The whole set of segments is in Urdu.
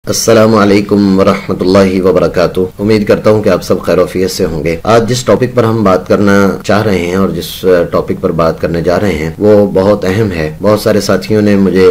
السلام علیکم ورحمۃ اللہ وبرکاتہ۔ امید کرتا ہوں کہ آپ سب خیر و عافیت سے ہوں گے۔ آج جس ٹاپک پر ہم بات کرنا چاہ رہے ہیں اور جس ٹاپک پر بات کرنے جا رہے ہیں وہ بہت اہم ہے۔ بہت سارے ساتھیوں نے مجھے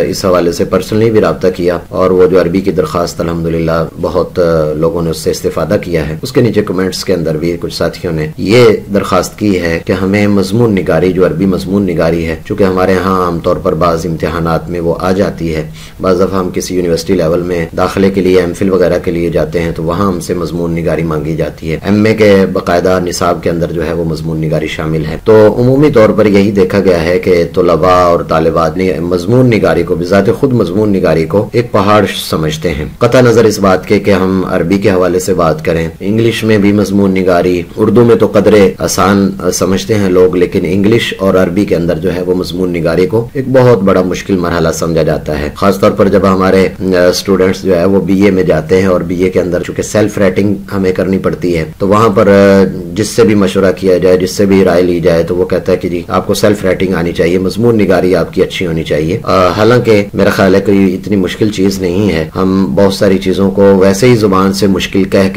اس حوالے سے پرسنلی بھی رابطہ کیا اور وہ جو عربی کی درخواست الحمدللہ بہت لوگوں نے اس سے استفادہ کیا ہے، اس کے نیچے کمنٹس کے اندر بھی کچھ ساتھیوں نے یہ درخواست کی ہے کہ ہمیں مضمون نگاری، جو عربی مضمون نگاری ہے، چونکہ ہمارے ہاں عام طور پر بعض امتحانات میں وہ آ جاتی ہے، بعض دفعہ ہم کسی یونیورسٹی لیول میں داخلے کے لیے ایم فل وغیرہ کے لیے جاتے ہیں تو وہاں ہم سے مضمون نگاری مانگی جاتی ہے۔ ایم اے کے باقاعدہ نصاب کے اندر جو ہے وہ مضمون نگاری شامل ہے۔ تو عمومی طور پر یہی دیکھا گیا ہے کہ طلباء اور طالبات نے مضمون نگاری کو بذات خود مضمون نگاری کو ایک پہاڑ سمجھتے ہیں، قطع نظر اس بات کے کہ ہم عربی کے حوالے سے بات کریں، انگلش میں بھی مضمون نگاری، اردو میں تو قدرے آسان سمجھتے ہیں لوگ، لیکن انگلش اور عربی کے اندر جو ہے وہ مضمون نگاری کو ایک بہت بڑا مشکل مرحلہ سمجھا جاتا ہے۔ خاص طور پر جب ہمارے اسٹوڈنٹس جو ہے وہ بی اے میں جاتے ہیں اور بی اے کے اندر چونکہ سیلف رائٹنگ ہمیں کرنی پڑتی ہے تو وہاں پر جس سے بھی مشورہ کیا جائے، جس سے بھی رائے لی جائے تو وہ کہتا ہے کہ جی آپ کو سیلف رائٹنگ آنی چاہیے، مضمون نگاری آپ کی اچھی ہونی چاہیے۔ حالانکہ میرا خیال ہے کہ اتنی مشکل چیز نہیں ہے، ہم بہت ساری چیزوں کو ویسے ہی زبان سے مشکل کہہ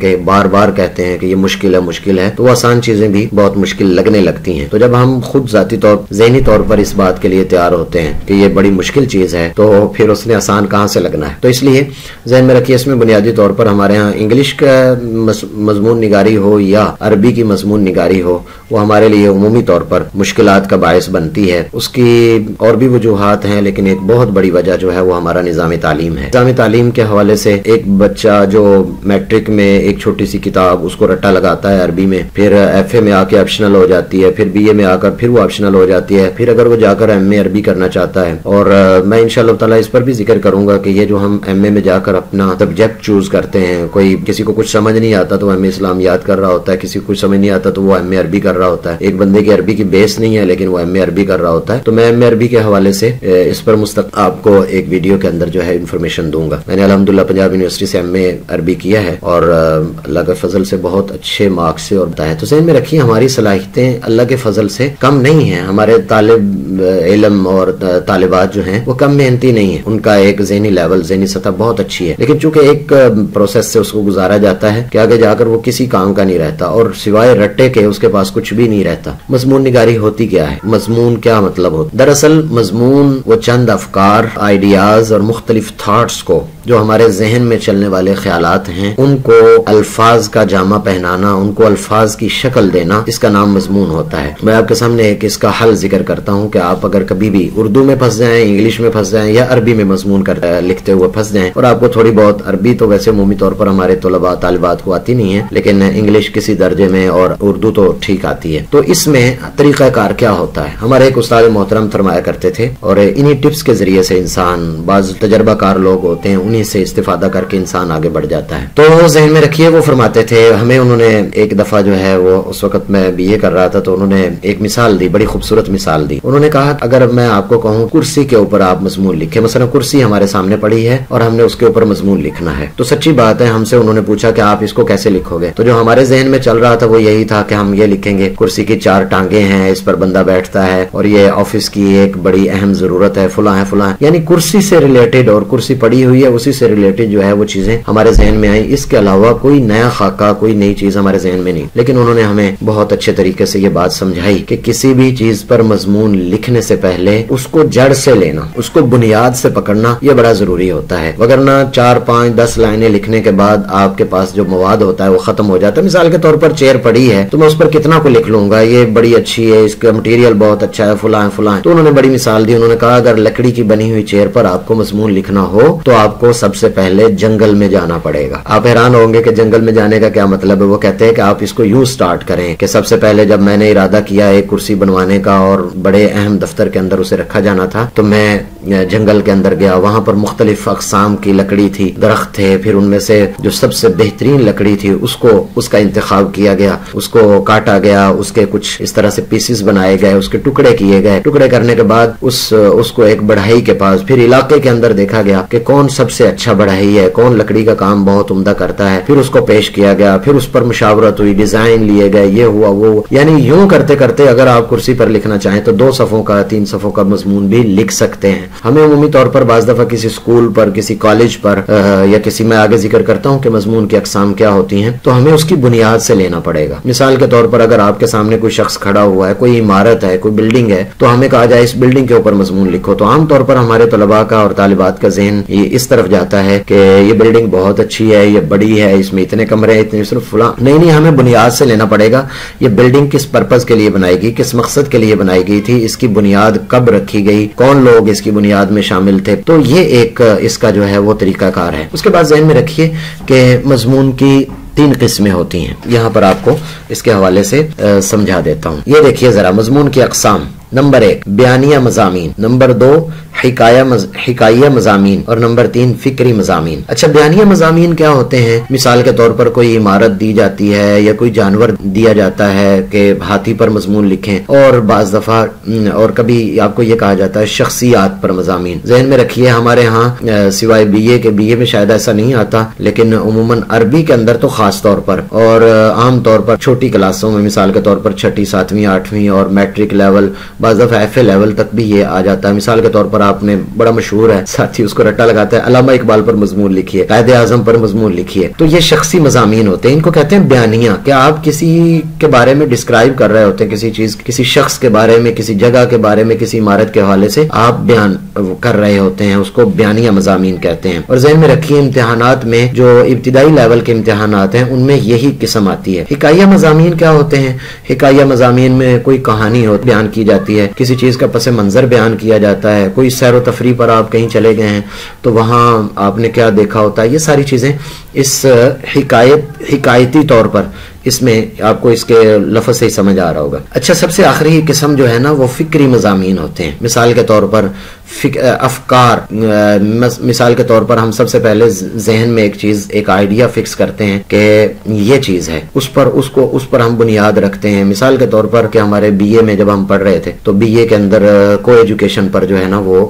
کے بار بار کہتے ہیں کہ یہ مشکل ہے تو وہ آسان چیزیں بھی بہت مشکل لگنے لگتی ہیں۔ تو جب ہم خود ذاتی طور ذہنی طور پر اس بات کے لیے تیار ہوتے ہیں کہ یہ بڑی مشکل چیز ہے تو پھر اس نے آسان کہاں سے لگنا ہے۔ تو اس لیے ذہن میں رکھیے، اس میں بنیادی طور پر ہمارے ہاں انگلش کا مضمون نگاری ہو یا عربی کی مضمون نگاری ہو، وہ ہمارے لیے عمومی طور پر مشکلات کا باعث بنتی ہے۔ اس کی اور بھی وجوہات ہیں لیکن ایک بہت بڑی وجہ جو ہے وہ ہمارا نظام تعلیم ہے۔ نظام تعلیم کے حوالے سے ایک بچہ جو میٹرک میں ایک چھوٹی سی کتاب اس کو رٹا لگاتا ہے عربی میں، پھر ایف اے میں آ کے آپشنل ہو جاتی ہے، پھر بی اے میں آ کر پھر وہ آپشنل ہو جاتی ہے، پھر اگر وہ جا کر ایم اے عربی کرنا چاہتا ہے، اور میں انشاءاللہ تعالیٰ اس پر بھی ذکر کروں گا کہ یہ جو ہم ایم اے میں جا کر اپنا سبجیکٹ چوز کرتے ہیں، کوئی کسی کو کچھ سمجھ نہیں آتا تو وہ ایم اے اسلامیات کر رہا ہوتا ہے، کسی کو کچھ سمجھ نہیں آتا تو وہ ایم اے عربی کر رہا ہوتا ہے، ایک بندے کی عربی کی بیس نہیں ہے لیکن وہ ایم اے عربی کر رہا ہوتا ہے۔ تو میں ایم اے عربی کے حوالے سے اس پر مستقل آپ کو ایک ویڈیو کے اندر جو ہے انفارمیشن دوں گا۔ میں نے الحمدللہ پنجاب یونیورسٹی سے ایم اے عربی کیا ہے اور اللہ کے فضل سے بہت اچھے مارکس سے اور بتایا۔ تو ذہن میں رکھیے ہماری صلاحیتیں اللہ کے فضل سے کم نہیں ہیں، ہمارے طالب علم اور طالبات جو ہیں وہ کم محنتی نہیں ہیں، ان کا ایک ذہنی لیول، ذہنی سطح بہت اچھی ہے، لیکن چونکہ ایک پروسیس سے اس کو گزارا جاتا ہے کہ آگے جا کر وہ کسی کام کا نہیں رہتا اور سوائے رٹے کے اس کے پاس کچھ بھی نہیں رہتا۔ مضمون نگاری ہوتی کیا ہے؟ مضمون کیا مطلب ہوتا ہے؟ دراصل مضمون وہ چند افکار، آئیڈیاز اور مختلف تھاٹس کو، جو ہمارے ذہن میں چلنے والے خیالات ہیں، ان کو الفاظ کا جامہ پہنانا، ان کو الفاظ کی شکل دینا، اس کا نام مضمون ہوتا ہے۔ میں آپ کے سامنے ایک اس کا حل ذکر کرتا ہوں کہ آپ اگر کبھی بھی اردو میں پھنس جائیں، انگلش میں پھنس جائیں یا عربی میں مضمون لکھتے ہوئے پھنس جائیں اور آپ کو تھوڑی بہت عربی تو ویسے عمومی طور پر ہمارے طلباء طالبات کو آتی نہیں ہے لیکن انگلش کسی درجے میں اور اردو تو ٹھیک آتی ہے، تو اس میں طریقہ کار کیا ہوتا ہے؟ ہمارے ایک استاد محترم فرمایا کرتے تھے اور انہی ٹپس کے ذریعے سے انسان، بعض تجربہ کار لوگ ہوتے ہیں، انہی سے استفادہ کر کے انسان آگے بڑھ جاتا ہے۔ تو ذہن میں رکھیے وہ فرماتے تھے، ہمیں انہوں نے ایک دفعہ جو ہے وہ اس وقت میں بی اے کر رہا تھا تو انہوں نے ایک مثال دی، بڑی خوبصورت مثال دی۔ انہوں نے کہا اگر میں آپ کو کہوں کرسی کے اوپر آپ مضمون لکھیں، مثلا کرسی ہمارے سامنے پڑی ہے اور ہم نے اس کے اوپر مضمون لکھنا ہے، تو سچی بات ہے ہم سے انہوں نے پوچھا کہ آپ اس کو کیسے لکھو گے؟ تو جو ہمارے ذہن میں چل رہا تھا وہ یہی تھا کہ ہم یہ لکھیں گے کرسی کی 4 ٹانگیں ہیں، اس پر بندہ بیٹھتا ہے اور یہ آفس کی ایک بڑی اہم ضرورت ہے، فلاں ہے فلاں، یعنی کرسی سے ریلیٹڈ، اور کرسی پڑی ہوئی ہے اسی سے ریلیٹڈ جو ہے وہ چیزیں ہمارے ذہن میں آئیں، اس کے علاوہ کوئی نیا خاکہ، کوئی نئی چیز ہمارے ذہن میں نہیں۔ لیکن انہوں نے ہمیں بہت اچھے طریقے سے یہ بات سمجھائی کہ کسی بھی چیز پر مضمون لکھنے سے پہلے اس کو جڑ سے لینا، اس کو بنیاد سے پکڑنا، یہ بڑا ضروری ہوتا ہے، وگرنہ 4 5 10 لائنیں لکھنے کے بعد آپ کے پاس جو مواد ہوتا ہے وہ ختم ہو جاتا ہے۔ مثال کے طور پر چیئر پڑی ہے تو میں اس پر کتنا کو لکھ لوں گا، یہ بڑی اچھی ہے، اس کا مٹیریل بہت اچھا ہے، فلاں فلاں۔ تو انہوں نے بڑی مثال دی، انہوں نے کہا اگر لکڑی کی بنی ہوئی چیئر پر آپ کو مضمون لکھنا ہو تو آپ کو سب سے پہلے جنگل میں جانا پڑے گا۔ آپ حیران ہوں گے کہ جنگل میں جانے کا کیا مطلب ہے؟ وہ کہتے ہیں کہ آپ اس کو یوں سٹارٹ کریں کہ سب سے پہلے جب میں نے ارادہ کیا ایک کرسی بنوانے کا اور بڑے اہم دفتر کے اندر اسے رکھا جانا تھا تو میں جنگل کے اندر گیا، وہاں پر مختلف اقسام کی لکڑی تھی، درخت تھے، پھر ان میں سے جو سب سے بہترین لکڑی تھی اس کا انتخاب کیا گیا، اس کو کاٹا گیا، اس کے کچھ اس طرح سے پیسز بنائے گئے، اس کے ٹکڑے کیے گئے، ٹکڑے کرنے کے بعد اس کو ایک بڑھائی کے پاس پھر علاقے کے اندر دیکھا گیا کہ کون سب سے اچھا بڑھائی ہے، کون لکڑی کا کام بہت عمدہ کرتا ہے، پھر اس کو پیش کیا گیا، پھر اس پر مشاورت ہوئی، ڈیزائن لیے گئے، یہ ہوا وہ، یعنی یوں کرتے کرتے اگر آپ کرسی پر لکھنا چاہیں تو 2 صفوں کا 3 صفوں کا مضمون بھی لکھ سکتے ہیں۔ ہمیں عمومی طور پر بعض دفعہ کسی اسکول پر، کسی کالج پر یا کسی، میں آگے ذکر کرتا ہوں کہ مضمون کی اقسام کیا ہوتی ہیں، تو ہمیں اس کی بنیاد سے لینا پڑے گا۔ مثال کے طور پر اگر آپ کے سامنے کوئی شخص کھڑا ہوا ہے، کوئی عمارت ہے، کوئی بلڈنگ ہے، تو ہمیں کہا جائے اس بلڈنگ کے اوپر مضمون لکھو، تو عام طور پر ہمارے طلباء کا اور طالبات کا ذہن یہ اس طرف جاتا ہے کہ یہ بلڈنگ بہت اچھی ہے، یہ بڑی ہے، اس میں اتنے کمرے ہیں، اتنے صرف فلاں۔ نہیں، ہمیں بنیاد سے لینا پڑے گا، یہ بلڈنگ کس پرپز کے لیے بنائی گئی، کس مقصد کے لیے بنائی گئی تھی، اس کی بنیاد کب رکھی گئی، کون لوگ اس کی بنیاد میں شامل تھے، تو یہ ایک اس کا جو ہے وہ طریقہ کار ہے۔ اس کے بعد ذہن میں رکھیے کہ مضمون کی 3 قسمیں ہوتی ہیں، یہاں پر آپ کو اس کے حوالے سے سمجھا دیتا ہوں۔ یہ دیکھیے ذرا مضمون کی اقسام۔ نمبر 1 بیانیہ مضامین، نمبر 2 حکایہ مضامین، اور نمبر 3 فکری مضامین۔ اچھا، بیانیہ مضامین کیا ہوتے ہیں؟ مثال کے طور پر کوئی عمارت دی جاتی ہے یا کوئی جانور دیا جاتا ہے کہ ہاتھی پر مضمون لکھیں، اور بعض دفعہ اور کبھی آپ کو یہ کہا جاتا ہے شخصیات پر مضامین۔ ذہن میں رکھیے ہمارے ہاں سوائے بی اے میں شاید ایسا نہیں آتا، لیکن عموماً عربی کے اندر تو خاص طور پر اور عام طور پر چھوٹی کلاسوں میں، مثال کے طور پر 6ٹھی 7ویں 8ویں اور میٹرک لیول، بعض دفعہ ایف اے لیول تک بھی یہ آ جاتا ہے۔ مثال کے طور پر آپ نے، بڑا مشہور ہے، ساتھی اس کو رٹا لگاتا ہے، علامہ اقبال پر مضمون لکھیے، قائد اعظم پر مضمون لکھیے، تو یہ شخصی مضامین ہوتے ہیں، ان کو کہتے ہیں بیانیہ۔ کیا آپ کسی کے بارے میں ڈسکرائب کر رہے ہوتے ہیں، کسی چیز، کسی شخص کے بارے میں، کسی جگہ کے بارے میں، کسی عمارت کے حوالے سے آپ بیان کر رہے ہوتے ہیں، اس کو بیانیہ مضامین کہتے ہیں۔ اور ذہن میں رکھیے امتحانات میں جو ابتدائی لیول کے امتحانات ہیں ان میں یہی قسم آتی ہے۔ حکایہ مضامین کیا ہوتے ہیں؟ حکایہ مضامین میں کوئی کہانی بیان کی جاتی ہے، کسی چیز کا پس منظر بیان کیا جاتا ہے، کوئی سیر و تفریح پر آپ کہیں چلے گئے ہیں تو وہاں آپ نے کیا دیکھا ہوتا ہے، یہ ساری چیزیں اس حکایتی طور پر اس میں آپ کو اس کے لفظ سے ہی سمجھ آ رہا ہوگا۔ اچھا، سب سے آخری قسم جو ہے نا وہ فکری مضامین ہوتے ہیں۔ مثال کے طور پر افکار، مثال کے طور پر ہم سب سے پہلے ذہن میں ایک چیز، ایک آئیڈیا فکس کرتے ہیں کہ یہ چیز ہے، اس پر ہم بنیاد رکھتے ہیں۔ مثال کے طور پر کہ ہمارے بی اے میں جب ہم پڑھ رہے تھے تو بی اے کے اندر کو ایجوکیشن پر جو ہے نا وہ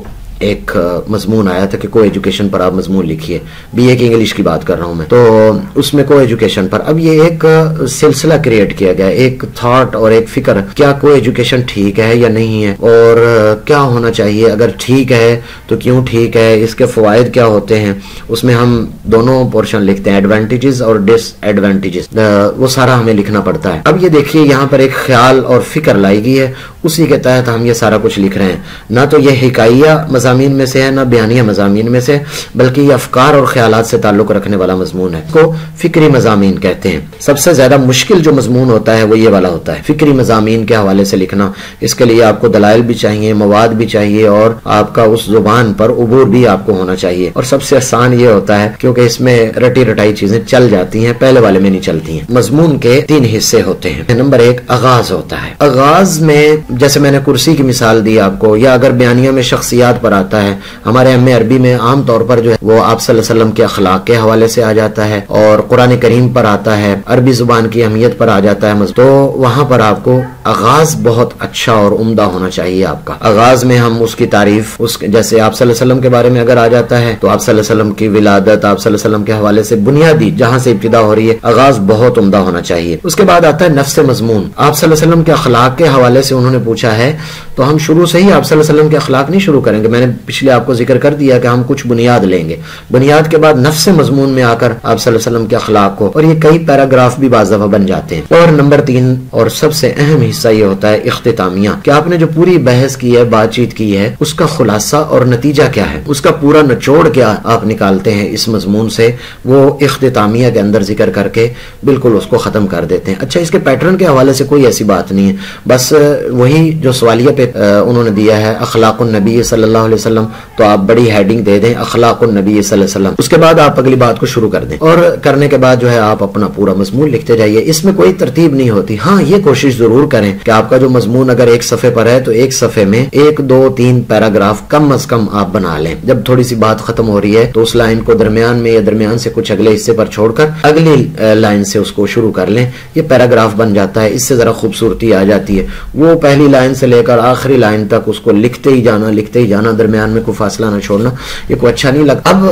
ایک مضمون آیا تھا کہ کو ایجوکیشن پر آپ مضمون لکھیے، بی اے کی انگلش کی بات کر رہا ہوں میں، تو اس میں کو ایجوکیشن پر اب یہ ایک سلسلہ کریٹ کیا گیا، ایک تھاٹ اور ایک فکر، کیا کو ایجوکیشن ٹھیک ہے یا نہیں ہے، اور کیا ہونا چاہیے، اگر ٹھیک ہے تو کیوں ٹھیک ہے، اس کے فوائد کیا ہوتے ہیں۔ اس میں ہم دونوں پورشن لکھتے ہیں، ایڈوانٹیجز اور ڈس ایڈوانٹیجز، وہ سارا ہمیں لکھنا پڑتا ہے۔ اب یہ دیکھیے یہاں پر ایک خیال اور فکر لائی گئی ہے، اسی کے تحت ہم یہ سارا کچھ لکھ رہے ہیں۔ نہ تو یہ حکایہ مضامین میں سے ہے، نہ بیانیہ مضامین میں سے، بلکہ یہ افکار اور خیالات سے تعلق رکھنے والا مضمون ہے، اس کو فکری مضامین کہتے ہیں۔ سب سے زیادہ مشکل جو مضمون ہوتا ہے وہ یہ والا ہوتا ہے، فکری مضامین کے حوالے سے لکھنا۔ اس کے لیے آپ کو دلائل بھی چاہیے، مواد بھی چاہیے، اور آپ کا اس زبان پر عبور بھی آپ کو ہونا چاہیے۔ اور سب سے آسان یہ ہوتا ہے کیونکہ اس میں رٹی رٹائی چیزیں چل جاتی ہیں، پہلے والے میں نہیں چلتی ہیں۔ مضمون کے 3 حصے ہوتے ہیں۔ نمبر 1 آغاز ہوتا ہے۔ آغاز میں جیسے میں نے کرسی کی مثال دی آپ کو، یا اگر بیانیہ میں شخصیات پر آتا ہے، ہمارے ایم اے عربی میں عام طور پر جو ہے وہ آپ صلی اللہ علیہ وسلم کے اخلاق کے حوالے سے آ جاتا ہے، اور قرآن کریم پر آتا ہے، عربی زبان کی اہمیت پر آ جاتا ہے، تو وہاں پر آپ کو آغاز بہت اچھا اور عمدہ ہونا چاہیے آپ کا۔ آغاز میں ہم اس کی تعریف، جیسے آپ صلی اللہ علیہ وسلم کے بارے میں اگر آ جاتا ہے تو آپ صلی اللہ علیہ وسلم کی ولادت، آپ صلی اللہ علیہ وسلم کے حوالے سے بنیادی جہاں سے ابتدا ہو رہی ہے، آغاز بہت عمدہ ہونا چاہیے۔ اس کے بعد آتا ہے نفس مضمون۔ آپ صلی اللہ علیہ وسلم کے اخلاق کے حوالے سے انہوں نے پوچھا ہے تو ہم شروع سے ہی آپ صلی اللہ علیہ وسلم کے اخلاق نہیں شروع کریں گے، میں نے پچھلے آپ کو ذکر کر دیا کہ ہم کچھ بنیاد لیں گے، بنیاد کے بعد نفس مضمون میں آ کر آپ صلی اللہ علیہ وسلم کے اخلاق کو، اور یہ کئی پیراگراف بھی بعض دفعہ بن جاتے ہیں۔ اور نمبر 3 اور سب سے اہم حصہ یہ ہوتا ہے اختتامیہ، کہ آپ نے جو پوری بحث کی ہے، بات چیت کی ہے، اس کا خلاصہ اور نتیجہ کیا ہے، اس کا پورا نچوڑ کیا آپ نکالتے ہیں اس مضمون سے، وہ اختتامیہ کے اندر ذکر کر کے بالکل اس کو ختم کر دیتے ہیں۔ اچھا، اس کے پیٹرن کے حوالے سے کوئی ایسی بات نہیں ہے، بس وہی جو سوالیہ پہ انہوں نے دیا ہے اخلاق النبی صلی اللہ علیہ وسلم، تو آپ بڑی ہیڈنگ دے دیں اخلاق النبی صلی اللہ علیہ وسلم، اس کے بعد آپ اگلی بات کو شروع کر دیں، اور کرنے کے بعد جو ہے آپ اپنا پورا مضمون لکھتے جائیے۔ اس میں کوئی ترتیب نہیں ہوتی، ہاں یہ کوشش ضرور کریں کہ آپ کا جو مضمون اگر ایک صفحے پر ہے تو ایک صفحے میں 1 2 3 پیراگراف کم از کم آپ بنا لیں۔ جب تھوڑی سی بات ختم ہو رہی ہے تو اس لائن کو درمیان میں یا درمیان سے کچھ اگلے حصے پر چھوڑ کر اگلی لائن سے اس کو شروع کر لیں، یہ پیراگراف بن جاتا ہے، اس سے ذرا خوبصورتی آ جاتی ہے۔ وہ پہلی لائن سے لے کر آخری لائن تک اس کو لکھتے ہی جانا، درمیان میں کوئی فاصلہ نہ چھوڑنا، یہ کوئی اچھا نہیں لگتا۔ اب